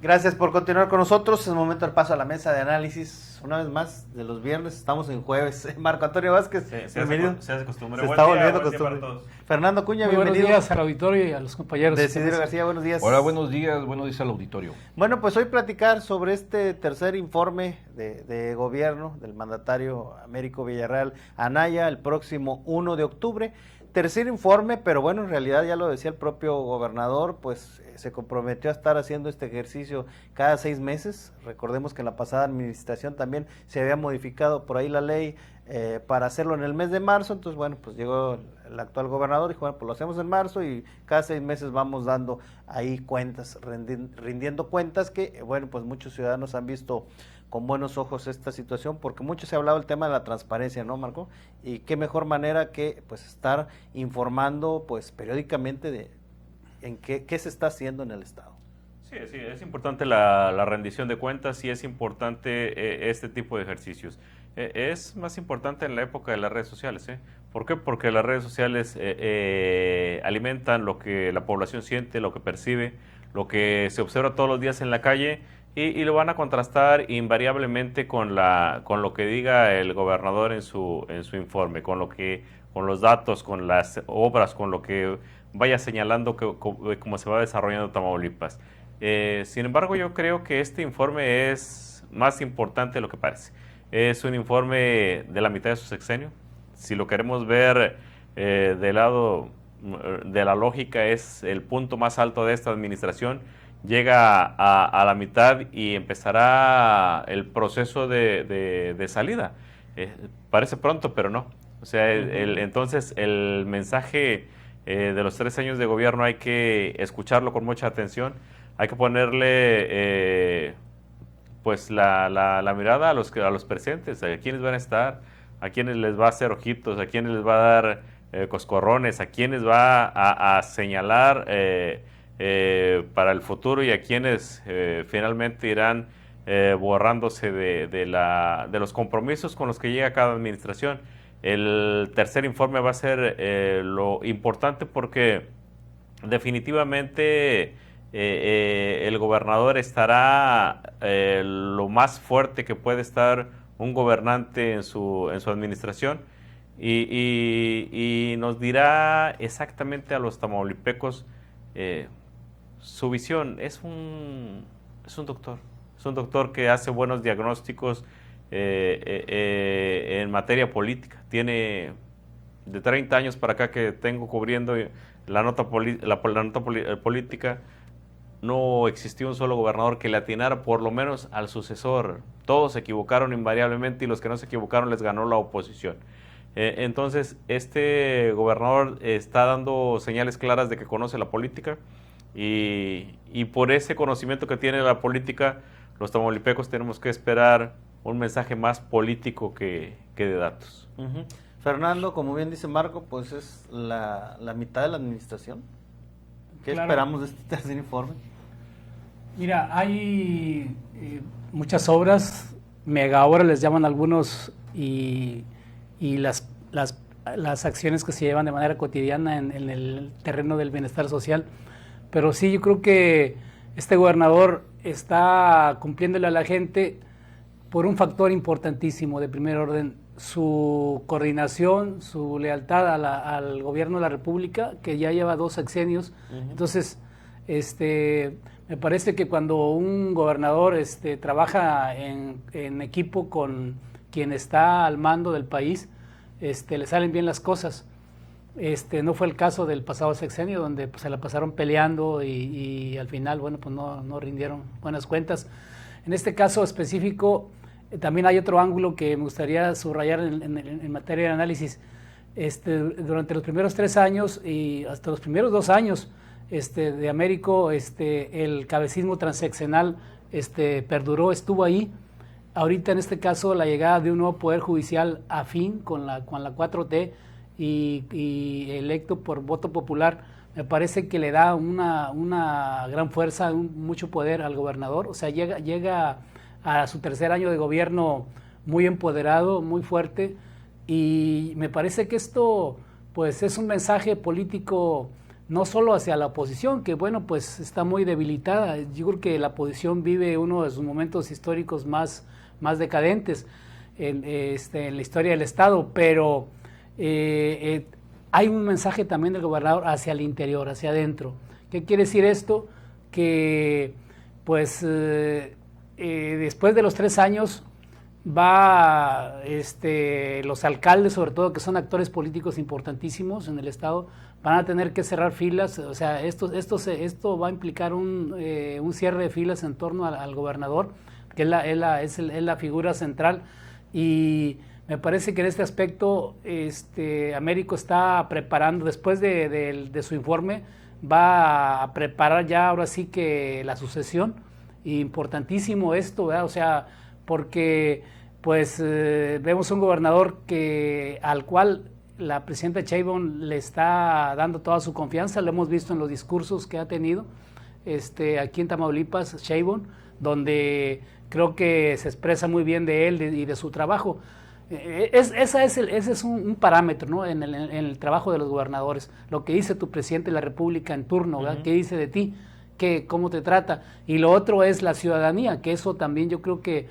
Gracias por continuar con nosotros. Es el momento del paso a la mesa de análisis. Una vez más, de los viernes, estamos en jueves. Marco Antonio Vázquez, bienvenido. Se hace costumbre. Se Buen está día, volviendo buen día costumbre. para todos. Fernando Cuña, Muy bienvenido. buenos días al auditorio y a los compañeros. Desiderio García, buenos días. Hola, buenos días al auditorio. Bueno, pues hoy platicar sobre este tercer informe de gobierno del mandatario Américo Villarreal Anaya el próximo 1 de octubre. Tercer informe, pero bueno, en realidad ya lo decía el propio gobernador, pues se comprometió a estar haciendo este ejercicio cada 6 meses. Recordemos que en la pasada administración también se había modificado por ahí la ley para hacerlo en el mes de marzo. Entonces, bueno, pues llegó el actual gobernador y dijo, bueno, pues lo hacemos en marzo y cada 6 meses vamos dando ahí cuentas, rindiendo cuentas que, bueno, pues muchos ciudadanos han visto con buenos ojos esta situación, porque mucho se ha hablado del tema de la transparencia, ¿no, Marco? Y qué mejor manera que pues estar informando pues periódicamente de en qué se está haciendo en el Estado. Sí, es importante la rendición de cuentas y es importante este tipo de ejercicios. Es más importante en la época de las redes sociales, ¿eh? ¿Por qué? Porque las redes sociales alimentan lo que la población siente, lo que percibe, lo que se observa todos los días en la calle y lo van a contrastar invariablemente con lo que diga el gobernador en su informe, con los datos, con las obras, con lo que vaya señalando cómo se va desarrollando Tamaulipas. Sin embargo, yo creo que este informe es más importante de lo que parece. Es un informe de la mitad de su sexenio. Si lo queremos ver del lado de la lógica, es el punto más alto de esta administración. Llega a la mitad y empezará el proceso de salida. Parece pronto, pero no. O sea, entonces el mensaje de los 3 años de gobierno hay que escucharlo con mucha atención. Hay que ponerle pues la mirada a los presentes, a quienes van a estar, a quienes les va a hacer ojitos, a quienes les va a dar coscorrones, a quienes va a señalar para el futuro y a quienes finalmente irán borrándose de los compromisos con los que llega cada administración. El tercer informe va a ser lo importante porque definitivamente el gobernador estará lo más fuerte que puede estar un gobernante en su administración y nos dirá exactamente a los tamaulipecos su visión. Es un doctor que hace buenos diagnósticos en materia política. Tiene de 30 años para acá que tengo cubriendo la nota política. No existió un solo gobernador que le atinara por lo menos al sucesor. Todos se equivocaron invariablemente y los que no se equivocaron les ganó la oposición. Entonces, este gobernador está dando señales claras de que conoce la política y por ese conocimiento que tiene la política, los tamaulipecos tenemos que esperar un mensaje más político que de datos. Fernando, como bien dice Marco, pues es la mitad de la administración. ¿Qué esperamos de este tercer informe? Mira, hay muchas obras, mega obras les llaman algunos, y las acciones que se llevan de manera cotidiana en el terreno del bienestar social. Pero sí, yo creo que este gobernador está cumpliéndole a la gente por un factor importantísimo de primer orden: su coordinación, su lealtad al gobierno de la República, que ya lleva 2 sexenios. Entonces, me parece que cuando un gobernador trabaja en equipo con quien está al mando del país, le salen bien las cosas. No fue el caso del pasado sexenio, donde pues, se la pasaron peleando y al final, bueno, pues no rindieron buenas cuentas. En este caso específico, también hay otro ángulo que me gustaría subrayar en materia de análisis. Durante los primeros 3 años y hasta los primeros 2 años de Américo, el cabecismo transeccional perduró, estuvo ahí. Ahorita, en este caso, la llegada de un nuevo poder judicial afín con la 4T y electo por voto popular, me parece que le da una gran fuerza, mucho poder al gobernador. O sea, llega a su tercer año de gobierno muy empoderado, muy fuerte, y me parece que esto pues es un mensaje político no solo hacia la oposición, que bueno, pues está muy debilitada. Yo creo que la oposición vive uno de sus momentos históricos más decadentes en la historia del Estado, pero hay un mensaje también del gobernador hacia el interior, hacia adentro. ¿Qué quiere decir esto? Que pues después de los 3 años los alcaldes, sobre todo, que son actores políticos importantísimos en el Estado, van a tener que cerrar filas. O sea, esto va a implicar un cierre de filas en torno al gobernador, que es la figura central, y me parece que en este aspecto Américo está preparando, después de su informe, va a preparar ya ahora sí que la sucesión. Importantísimo esto, ¿verdad? O sea, porque pues vemos un gobernador al cual la presidenta Sheinbaum le está dando toda su confianza. Lo hemos visto en los discursos que ha tenido aquí en Tamaulipas, Sheinbaum, donde creo que se expresa muy bien de él y de su trabajo. Ese es un parámetro, ¿no? en el trabajo de los gobernadores, lo que dice tu presidente de la República en turno, ¿verdad? ¿Qué dice de ti? ¿Cómo te trata? Y lo otro es la ciudadanía, que eso también yo creo que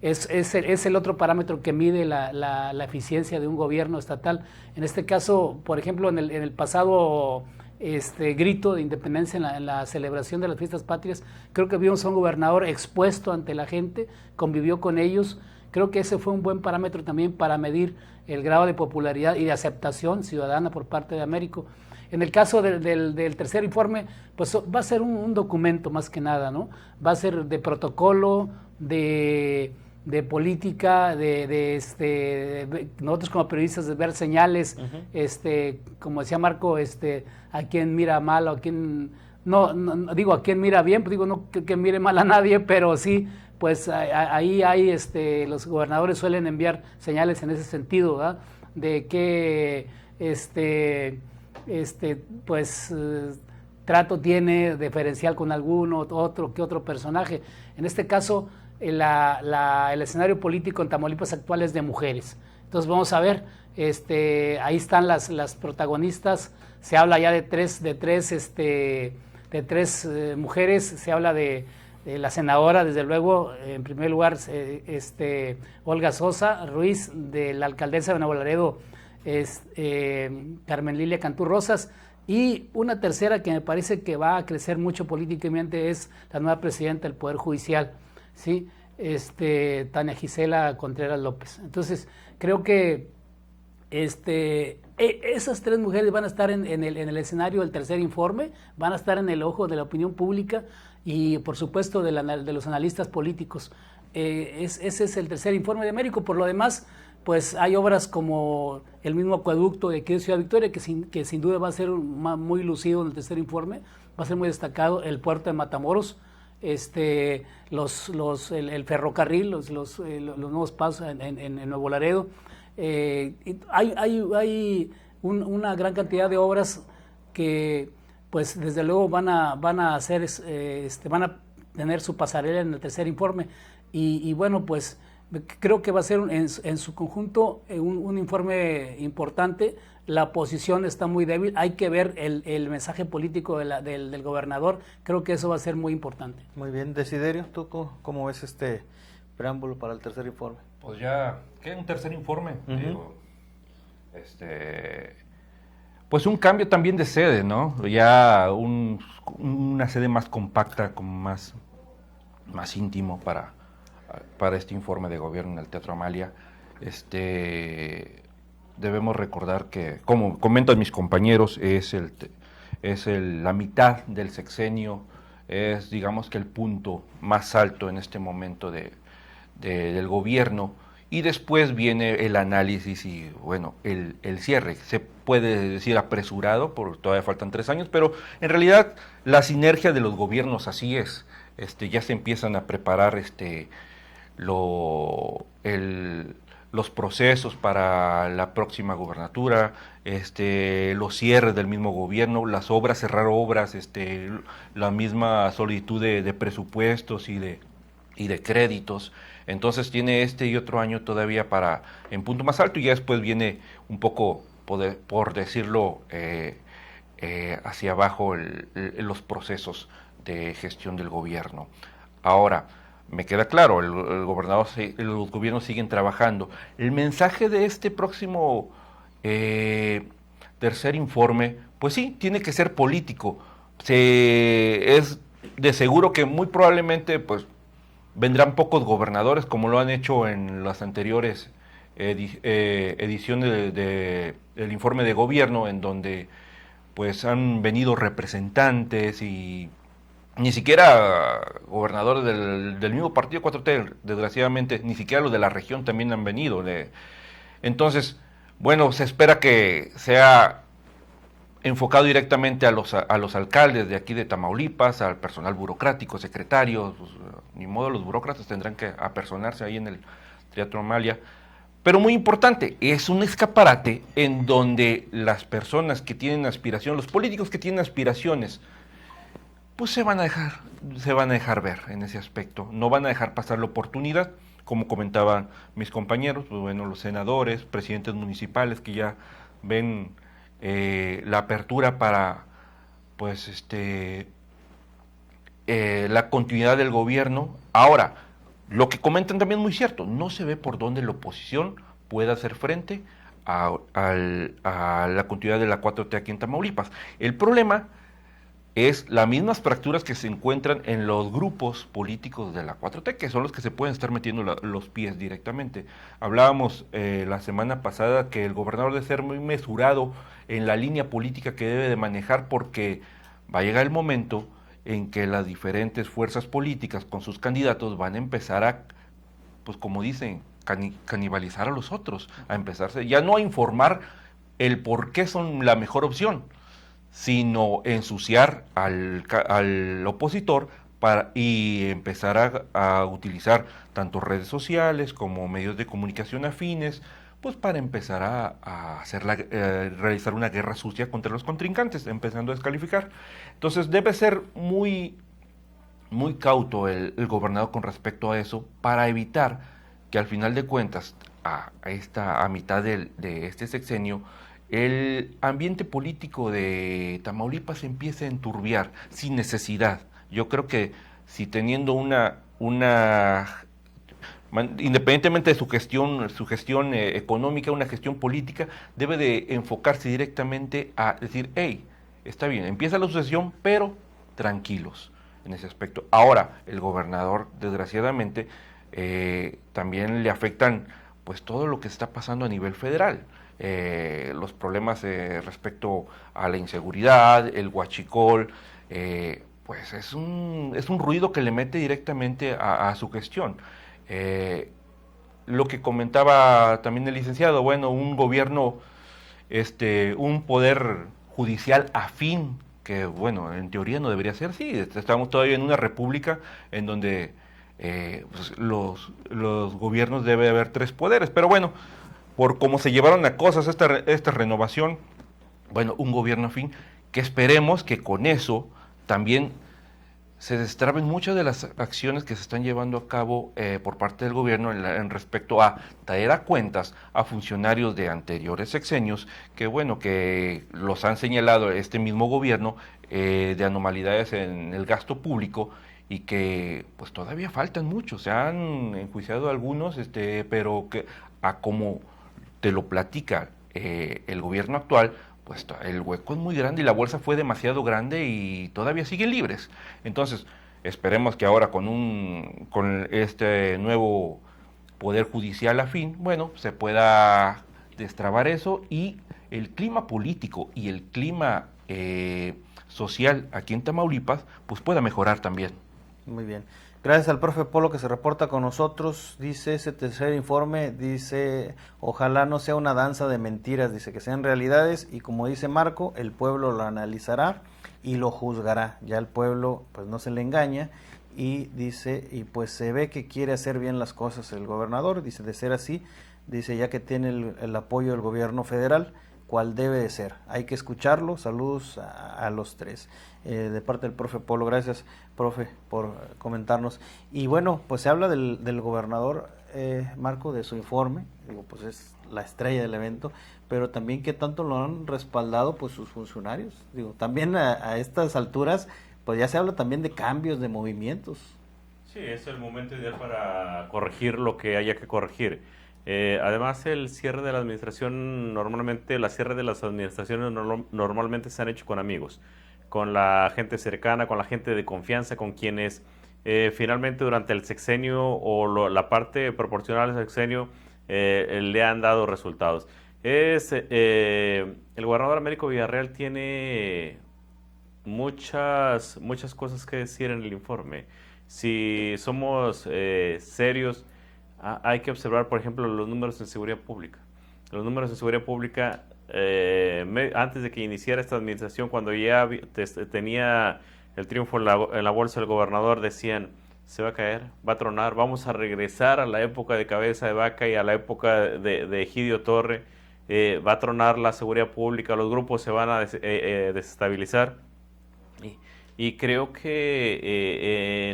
es el otro parámetro que mide la eficiencia de un gobierno estatal. En este caso, por ejemplo, en el pasado grito de independencia en la celebración de las fiestas patrias, creo que vimos a un gobernador expuesto ante la gente, convivió con ellos. Creo que ese fue un buen parámetro también para medir el grado de popularidad y de aceptación ciudadana por parte de Américo. En el caso del tercer informe, pues va a ser un documento más que nada, ¿no? Va a ser de protocolo, de política, nosotros como periodistas de ver señales, como decía Marco, a quién mira mal o a quién, no digo a quién mira bien, pues digo no que mire mal a nadie, pero sí, pues ahí hay, los gobernadores suelen enviar señales en ese sentido, ¿verdad? De que, trato tiene diferencial con alguno, otro personaje. En este caso, el escenario político en Tamaulipas actual es de mujeres. Entonces vamos a ver, ahí están las protagonistas. Se habla ya de tres mujeres. Se habla de la senadora, desde luego, en primer lugar, Olga Sosa Ruiz, de la alcaldesa de Nuevo Laredo, Carmen Lilia Cantú Rosas, y una tercera que me parece que va a crecer mucho políticamente es la nueva presidenta del Poder Judicial, ¿sí? Tania Gisela Contreras López. Entonces, creo que esas 3 mujeres van a estar en el escenario del tercer informe, van a estar en el ojo de la opinión pública y, por supuesto, de los analistas políticos. Ese es el tercer informe de Américo. Por lo demás, pues hay obras como el mismo acueducto de aquí de Ciudad Victoria, que sin duda va a ser muy lucido en el tercer informe, va a ser muy destacado. El puerto de Matamoros, el ferrocarril, los nuevos pasos en Nuevo Laredo. Hay una gran cantidad de obras que, pues, desde luego van a hacer, van a tener su pasarela en el tercer informe. Y bueno, pues creo que va a ser en su conjunto un informe importante. La oposición está muy débil, hay que ver el mensaje político del gobernador. Creo que eso va a ser muy importante. Muy bien, Desiderio, ¿tú cómo ves este preámbulo para el tercer informe? Pues ya, ¿qué? Un tercer informe. Digo, pues un cambio también de sede, ¿no? Ya una sede más compacta, como más íntimo para este informe de gobierno en el Teatro Amalia. Debemos recordar que, como comentan mis compañeros, es la mitad del sexenio, es, digamos, que el punto más alto en este momento del gobierno, y después viene el análisis y, bueno, el cierre. Se puede decir apresurado, porque todavía faltan 3 años, pero en realidad la sinergia de los gobiernos así es. Ya se empiezan a preparar los procesos para la próxima gubernatura, los cierres del mismo gobierno, las obras, cerrar obras, la misma solicitud de presupuestos y de créditos. Entonces tiene y otro año todavía en punto más alto, y ya después viene un poco, por decirlo, hacia abajo los procesos de gestión del gobierno. Ahora, me queda claro, los gobiernos siguen trabajando. El mensaje de este próximo tercer informe, pues sí, tiene que ser político. Es de seguro que muy probablemente pues vendrán pocos gobernadores, como lo han hecho en las anteriores ediciones del informe de gobierno, en donde pues han venido representantes y ni siquiera gobernadores del mismo partido 4T, desgraciadamente, ni siquiera los de la región también han venido. Entonces, bueno, se espera que sea enfocado directamente a los alcaldes de aquí de Tamaulipas, al personal burocrático, secretarios, pues, ni modo, los burócratas tendrán que apersonarse ahí en el Teatro Amalia. Pero muy importante, es un escaparate en donde las personas que tienen aspiración, los políticos que tienen aspiraciones, pues se van a dejar ver en ese aspecto. No van a dejar pasar la oportunidad, como comentaban mis compañeros, pues bueno, los senadores, presidentes municipales que ya ven la apertura para pues la continuidad del gobierno. Ahora, lo que comentan también es muy cierto, no se ve por dónde la oposición pueda hacer frente a la continuidad de la 4T aquí en Tamaulipas. El problema es las mismas fracturas que se encuentran en los grupos políticos de la 4T, que son los que se pueden estar metiendo los pies directamente. Hablábamos la semana pasada que el gobernador debe ser muy mesurado en la línea política que debe de manejar, porque va a llegar el momento en que las diferentes fuerzas políticas con sus candidatos van a empezar a, pues como dicen, canibalizar a los otros, a empezarse, ya no a informar el por qué son la mejor opción, sino ensuciar al opositor y empezar a utilizar tanto redes sociales como medios de comunicación afines, pues para empezar a realizar una guerra sucia contra los contrincantes, empezando a descalificar. Entonces debe ser muy, muy cauto el gobernador con respecto a eso, para evitar que al final de cuentas, a mitad de este sexenio, el ambiente político de Tamaulipas se empieza a enturbiar sin necesidad. Yo creo que si teniendo independientemente de su gestión económica, una gestión política, debe de enfocarse directamente a decir, hey, está bien, empieza la sucesión, pero tranquilos en ese aspecto. Ahora, el gobernador, desgraciadamente, también le afectan pues todo lo que está pasando a nivel federal. Los problemas respecto a la inseguridad, el huachicol, pues es un ruido que le mete directamente a su gestión. Lo que comentaba también el licenciado, bueno, un gobierno, un poder judicial afín, que bueno, en teoría no debería ser así. Estamos todavía en una república en donde pues los gobiernos debe haber 3 poderes, pero bueno, por cómo se llevaron a cosas esta renovación, bueno, un gobierno afín, que esperemos que con eso también se destraben muchas de las acciones que se están llevando a cabo por parte del gobierno en respecto a traer a cuentas a funcionarios de anteriores sexenios, que bueno, que los han señalado este mismo gobierno de anomalidades en el gasto público, y que pues todavía faltan muchos. Se han enjuiciado algunos, pero que a como te lo platica el gobierno actual, pues el hueco es muy grande y la bolsa fue demasiado grande y todavía siguen libres. Entonces, esperemos que ahora con este nuevo poder judicial afín, bueno, se pueda destrabar eso, y el clima político y el clima social aquí en Tamaulipas, pues pueda mejorar también. Muy bien. Gracias al profe Polo que se reporta con nosotros. Dice ese tercer informe, dice, ojalá no sea una danza de mentiras, dice que sean realidades, y como dice Marco, el pueblo lo analizará y lo juzgará. Ya el pueblo pues no se le engaña, y dice, y pues se ve que quiere hacer bien las cosas el gobernador, dice, de ser así, dice, ya que tiene el apoyo del gobierno federal, cual debe de ser. Hay que escucharlo. Saludos a los tres. De parte del profe Polo, gracias, profe, por comentarnos. Y bueno, pues se habla del gobernador, Marco, de su informe. Digo, pues es la estrella del evento, pero también qué tanto lo han respaldado pues sus funcionarios. Digo, también a estas alturas, pues ya se habla también de cambios, de movimientos. Sí, es el momento ideal para corregir lo que haya que corregir. Además, el cierre de la administración, las cierres de las administraciones normalmente se han hecho con amigos, con la gente cercana, con la gente de confianza, con quienes finalmente durante el sexenio o la parte proporcional del sexenio le han dado resultados. El gobernador Américo Villarreal tiene muchas cosas que decir en el informe. Si somos serios, hay que observar, por ejemplo, los números en seguridad pública. Los números en seguridad pública, antes de que iniciara esta administración, cuando ya tenía el triunfo en la bolsa del gobernador, decían, se va a caer, va a tronar, vamos a regresar a la época de Cabeza de Vaca y a la época de Egidio Torre, va a tronar la seguridad pública, los grupos se van a desestabilizar. Y creo que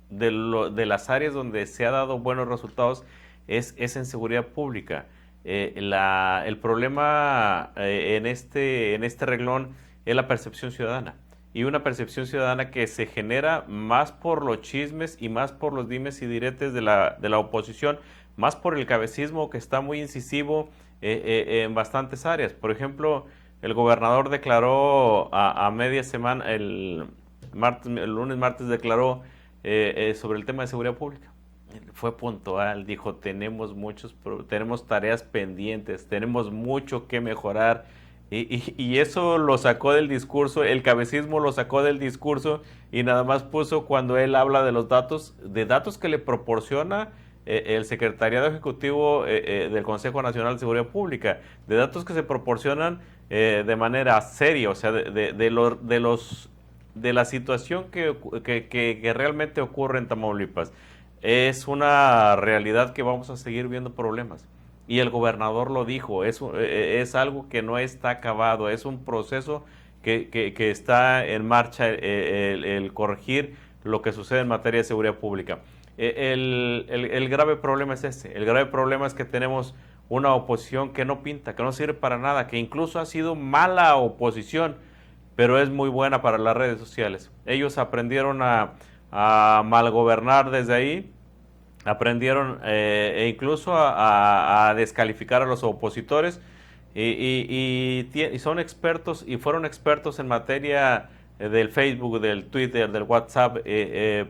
de las áreas donde se ha dado buenos resultados es en seguridad pública. El problema en este renglón es la percepción ciudadana. Y una percepción ciudadana que se genera más por los chismes y más por los dimes y diretes de la oposición, más por el cabecismo que está muy incisivo en bastantes áreas. Por ejemplo, el gobernador declaró a media semana, el lunes, martes declaró sobre el tema de seguridad pública. Fue puntual, dijo, tenemos tareas pendientes, tenemos mucho que mejorar. Y eso lo sacó del discurso, el cabecismo lo sacó del discurso y nada más puso cuando él habla de los datos que le proporciona el Secretariado Ejecutivo del Consejo Nacional de Seguridad Pública, de datos que se proporcionan de manera seria, o sea, de la situación que realmente ocurre en Tamaulipas. Es una realidad que vamos a seguir viendo problemas. Y el gobernador lo dijo, es algo que no está acabado, es un proceso que está en marcha el corregir lo que sucede en materia de seguridad pública. El grave problema es el grave problema es que tenemos una oposición que no pinta, que no sirve para nada, que incluso ha sido mala oposición, pero es muy buena para las redes sociales. Ellos aprendieron a malgobernar desde ahí, aprendieron incluso a descalificar a los opositores y son expertos y fueron expertos en materia del Facebook, del Twitter, del WhatsApp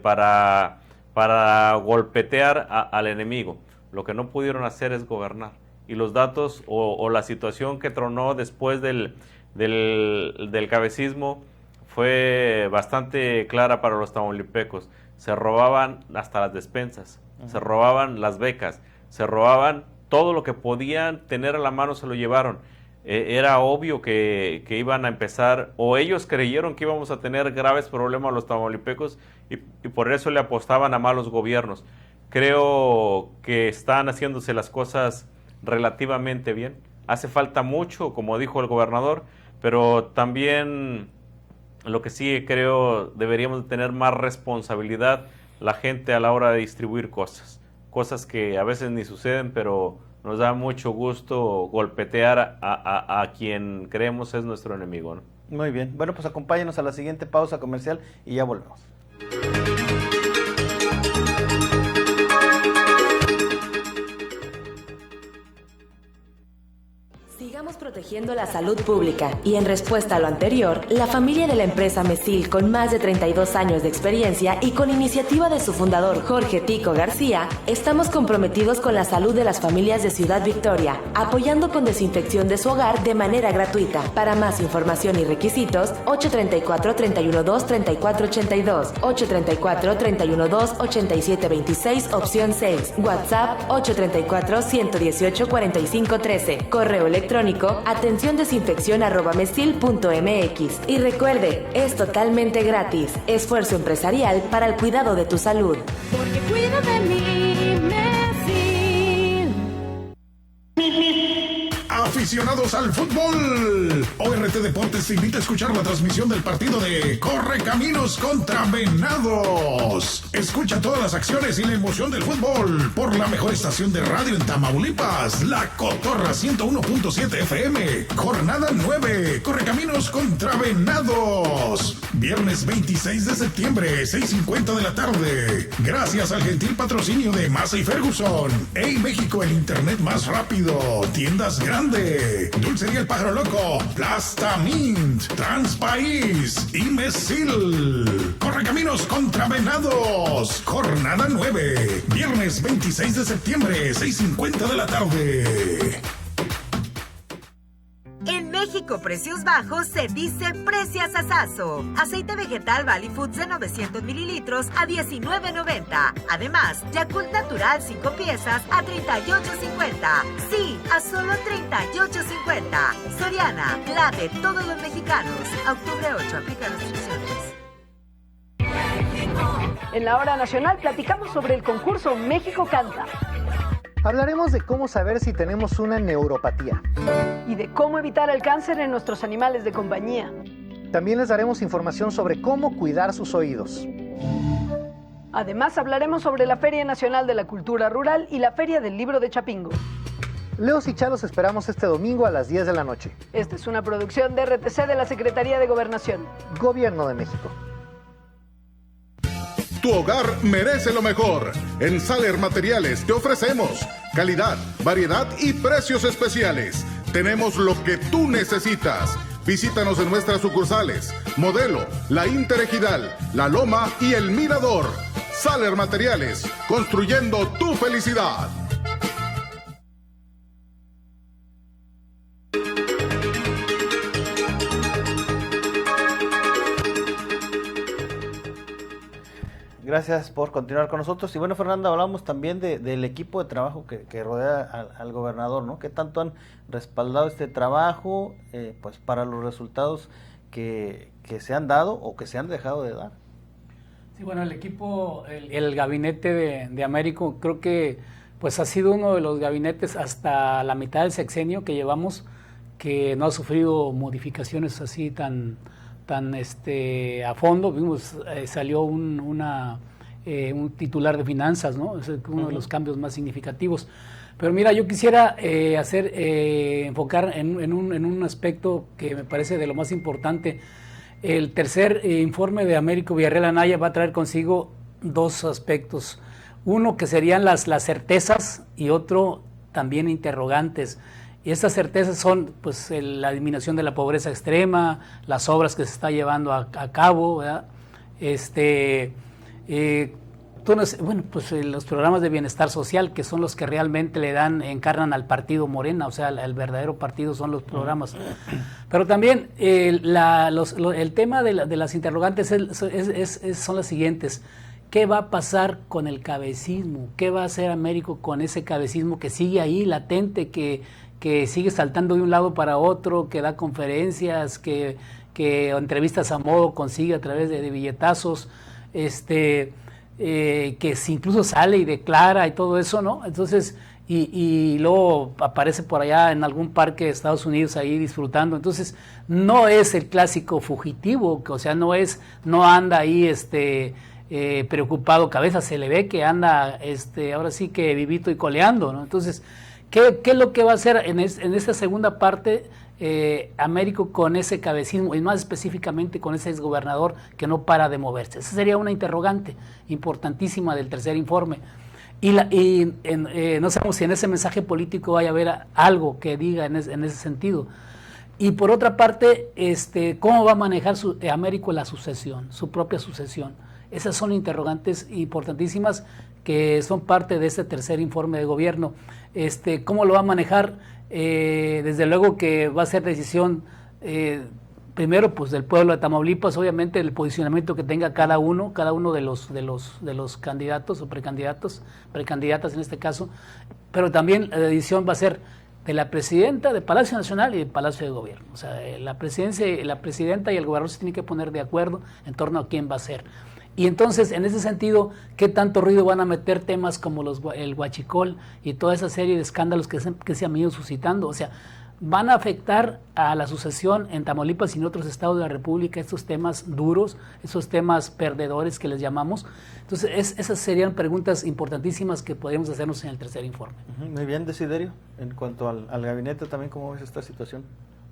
para golpetear al enemigo. Lo que no pudieron hacer es gobernar. Y los datos o la situación que tronó después del cabecismo fue bastante clara para los tamaulipecos. Se robaban hasta las despensas, se robaban las becas, se robaban todo lo que podían tener a la mano, se lo llevaron. Era obvio que iban a empezar, o ellos creyeron que íbamos a tener graves problemas los tamaulipecos y por eso le apostaban a malos gobiernos. Creo que están haciéndose las cosas relativamente bien. Hace falta mucho, como dijo el gobernador, pero también lo que sí creo deberíamos tener más responsabilidad la gente a la hora de distribuir cosas que a veces ni suceden, pero nos da mucho gusto golpetear a quien creemos es nuestro enemigo, ¿no? Muy bien, bueno, pues acompáñenos a la siguiente pausa comercial y ya volvemos. Sigamos protegiendo la salud pública y en respuesta a lo anterior, la familia de la empresa Mesil, con más de 32 años de experiencia y con iniciativa de su fundador Jorge Tico García, estamos comprometidos con la salud de las familias de Ciudad Victoria, apoyando con desinfección de su hogar de manera gratuita. Para más información y requisitos, 834-312-3482, 834-312-8726, opción 6, WhatsApp 834-118-4513, correo electrónico atenciondesinfeccion@mesil.mx. Y recuerde, es totalmente gratis. Esfuerzo empresarial para el cuidado de tu salud. Porque cuida de mí, Mesil. aficionados al fútbol. ORT Deportes te invita a escuchar la transmisión del partido de Correcaminos contra Venados. Escucha todas las acciones y la emoción del fútbol por la mejor estación de radio en Tamaulipas, La Cotorra 101.7 FM. Jornada 9, Correcaminos contra Venados. Viernes 26 de septiembre, 6:50 de la tarde. Gracias al gentil patrocinio de Massa y Ferguson. Hey México, el internet más rápido. Tiendas Grande. Dulcería El Pájaro Loco. Plastamint. Transpaís. Y Mesil. Correcaminos contra Venados. Jornada 9. Viernes 26 de septiembre, 6:50 de la tarde. En México, precios bajos se dice precias asazo. Aceite vegetal Valley Foods de 900 mililitros a $19.90. Además, Yakult Natural 5 piezas a $38.50. Sí, a solo $38.50. Soriana, la de todos los mexicanos. A octubre 8, aplica restricciones. En la Hora Nacional platicamos sobre el concurso México Canta. Hablaremos de cómo saber si tenemos una neuropatía. Y de cómo evitar el cáncer en nuestros animales de compañía. También les daremos información sobre cómo cuidar sus oídos. Además, hablaremos sobre la Feria Nacional de la Cultura Rural y la Feria del Libro de Chapingo. Leos y Chalos esperamos este domingo a las 10 de la noche. Esta es una producción de RTC de la Secretaría de Gobernación. Gobierno de México. Tu hogar merece lo mejor. En Saler Materiales te ofrecemos calidad, variedad y precios especiales. Tenemos lo que tú necesitas. Visítanos en nuestras sucursales: Modelo, La Interejidal, La Loma y El Mirador. Saler Materiales, construyendo tu felicidad. Gracias por continuar con nosotros. Y bueno, Fernanda, hablamos también del equipo de trabajo que rodea al gobernador, ¿no? ¿Qué tanto han respaldado este trabajo pues para los resultados que se han dado o que se han dejado de dar? Sí, bueno, el equipo, el gabinete de Américo, creo que pues ha sido uno de los gabinetes hasta la mitad del sexenio que llevamos que no ha sufrido modificaciones así tan a fondo. Vimos, salió un titular de finanzas, ¿no? Es uno de los cambios más significativos. Pero mira, yo quisiera enfocar en un aspecto que me parece de lo más importante. El tercer informe de Américo Villarreal Anaya va a traer consigo dos aspectos. Uno que serían las certezas y otro también interrogantes. Y estas certezas son pues la eliminación de la pobreza extrema, las obras que se está llevando a cabo, ¿verdad? Bueno, pues los programas de bienestar social, que son los que realmente encarnan al partido Morena, o sea, el verdadero partido son los programas. Pero también el tema de las interrogantes son las siguientes. ¿Qué va a pasar con el cabecismo? ¿Qué va a hacer Américo con ese cabecismo que sigue ahí latente, que sigue saltando de un lado para otro, que da conferencias, que entrevistas a modo consigue a través de billetazos, que incluso sale y declara y todo eso, ¿no? Entonces, y luego aparece por allá en algún parque de Estados Unidos ahí disfrutando. Entonces, no es el clásico fugitivo, o sea, no anda ahí preocupado, cabeza, se le ve que anda ahora sí que vivito y coleando, ¿no? Entonces, ¿qué es lo que va a hacer en esta segunda parte Américo con ese cabecismo y más específicamente con ese exgobernador que no para de moverse? Esa sería una interrogante importantísima del tercer informe. No sabemos si en ese mensaje político vaya a haber algo que diga en ese sentido. Y por otra parte, ¿cómo va a manejar Américo la sucesión, su propia sucesión? Esas son interrogantes importantísimas que son parte de este tercer informe de gobierno. ¿Cómo lo va a manejar? Desde luego que va a ser decisión primero pues del pueblo de Tamaulipas, obviamente el posicionamiento que tenga cada uno de los candidatos o precandidatas en este caso, pero también la decisión va a ser de la presidenta de Palacio Nacional y de Palacio de Gobierno. O sea, la presidenta y el gobernador se tienen que poner de acuerdo en torno a quién va a ser. Y entonces, en ese sentido, ¿qué tanto ruido van a meter temas como el huachicol y toda esa serie de escándalos que se han ido suscitando? O sea, van a afectar a la sucesión en Tamaulipas y en otros estados de la República, estos temas duros, esos temas perdedores que les llamamos. Entonces, esas serían preguntas importantísimas que podríamos hacernos en el tercer informe. Muy bien, Desiderio. En cuanto al gabinete, también, ¿cómo ves esta situación?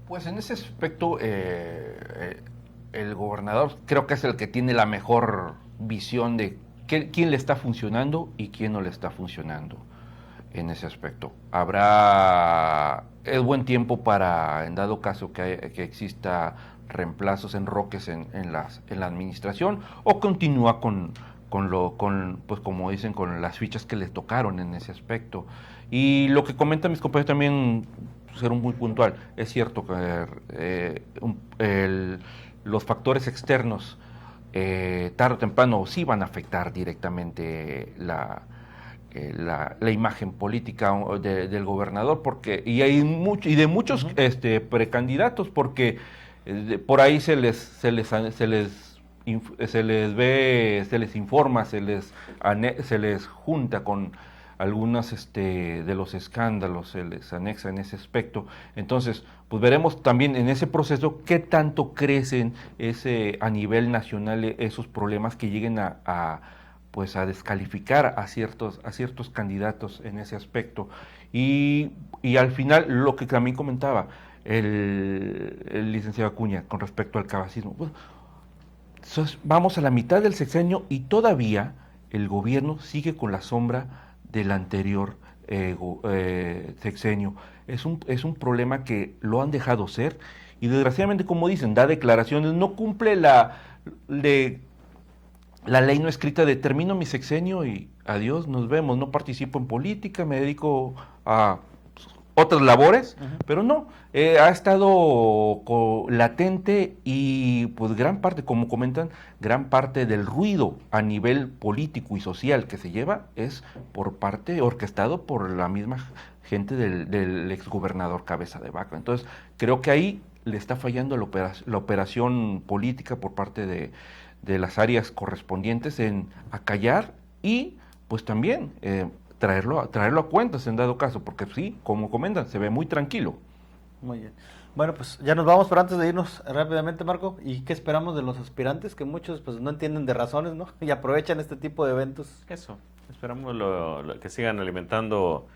Pues en ese aspecto, el gobernador creo que es el que tiene la mejor visión de quién le está funcionando y quién no le está funcionando en ese aspecto. Es buen tiempo para, en dado caso que exista reemplazos, enroques en la administración, o continúa pues como dicen, con las fichas que les tocaron en ese aspecto. Y lo que comentan mis compañeros también, ser muy puntual, es cierto que los factores externos tarde o temprano sí van a afectar directamente la imagen política del gobernador, porque y de muchos precandidatos, porque por ahí se les informa, se les junta con algunos de los escándalos, se les anexa en ese aspecto. Entonces, pues veremos también en ese proceso qué tanto crecen a nivel nacional esos problemas que lleguen a descalificar a ciertos candidatos en ese aspecto. Y al final, lo que también comentaba el licenciado Acuña con respecto al cabacismo, pues, vamos a la mitad del sexenio y todavía el gobierno sigue con la sombra del anterior sexenio. Es un problema que lo han dejado ser, y desgraciadamente, como dicen, da declaraciones, no cumple la ley no escrita de termino mi sexenio y adiós, nos vemos, no participo en política, me dedico a otras labores, pero no, ha estado latente, y pues gran parte, como comentan, gran parte del ruido a nivel político y social que se lleva es orquestado por la misma gente del exgobernador Cabeza de Vaca. Entonces, creo que ahí le está fallando la operación política por parte de las áreas correspondientes en acallar y pues también traerlo a cuentas en dado caso, porque sí, como comentan, se ve muy tranquilo. Muy bien. Bueno, pues ya nos vamos, pero antes de irnos rápidamente, Marco, ¿y qué esperamos de los aspirantes? Que muchos pues no entienden de razones, ¿no? Y aprovechan este tipo de eventos. Eso, esperamos que sigan alimentando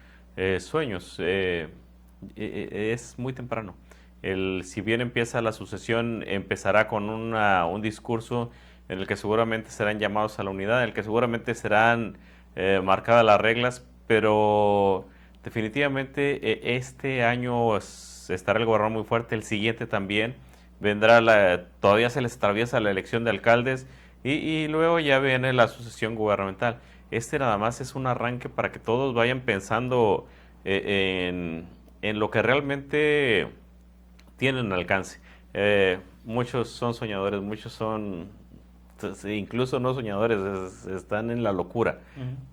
sueños. Es muy temprano. Si bien empieza la sucesión, empezará con un discurso en el que seguramente serán llamados a la unidad, en el que seguramente serán marcadas las reglas, pero definitivamente este año estará el gobernador muy fuerte, el siguiente también, todavía se les atraviesa la elección de alcaldes y luego ya viene la sucesión gubernamental. Nada más es un arranque para que todos vayan pensando en lo que realmente tienen alcance. Muchos son soñadores, muchos son incluso no soñadores, están en la locura.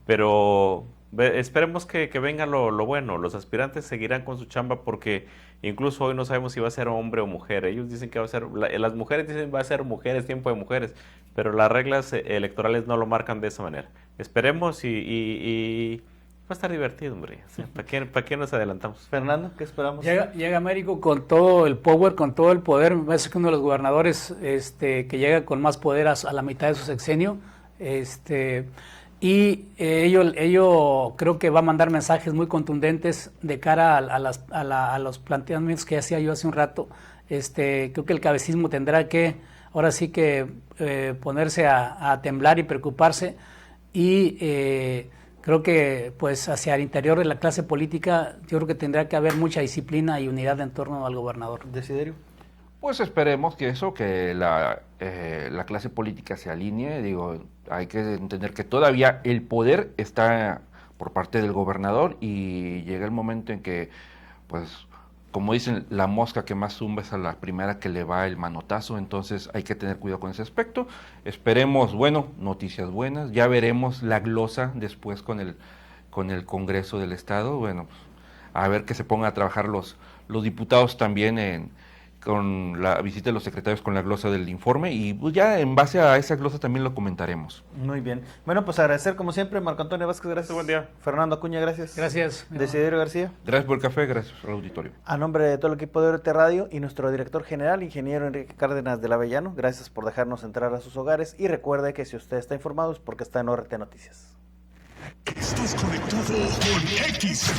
Pero esperemos que venga lo bueno. Los aspirantes seguirán con su chamba, porque incluso hoy no sabemos si va a ser hombre o mujer. Ellos dicen que va a ser, las mujeres dicen va a ser mujeres, tiempo de mujeres, pero las reglas electorales no lo marcan de esa manera. Esperemos y va a estar divertido, hombre. O sea, ¿para qué nos adelantamos? Fernando, ¿qué esperamos? Llega Américo con todo el power, con todo el poder. Me parece que uno de los gobernadores que llega con más poder a la mitad de su sexenio. Y ello creo que va a mandar mensajes muy contundentes de cara a los planteamientos que hacía yo hace un rato. Creo que el cabecismo tendrá que, ahora sí que ponerse a temblar y preocuparse, y creo que pues hacia el interior de la clase política yo creo que tendrá que haber mucha disciplina y unidad en torno al gobernador. Desiderio. Pues esperemos que la clase política se alinee. Digo, hay que entender que todavía el poder está por parte del gobernador, y llega el momento en que, pues, como dicen, la mosca que más zumba es a la primera que le va el manotazo. Entonces hay que tener cuidado con ese aspecto. Esperemos, noticias buenas. Ya veremos la glosa después con el Congreso del Estado. Bueno, pues, a ver que se pongan a trabajar los diputados también con la visita de los secretarios con la glosa del informe y pues ya en base a esa glosa también lo comentaremos. Muy bien. Bueno, pues agradecer como siempre, Marco Antonio Vázquez, gracias. Buen día. Fernando Acuña, gracias. Gracias. Desiderio García. Gracias por el café, gracias al auditorio. A nombre de todo el equipo de RT Radio y nuestro director general, ingeniero Enrique Cárdenas del Avellano, gracias por dejarnos entrar a sus hogares y recuerde que si usted está informado es porque está en RT Noticias. Estás conectado con XHVIR.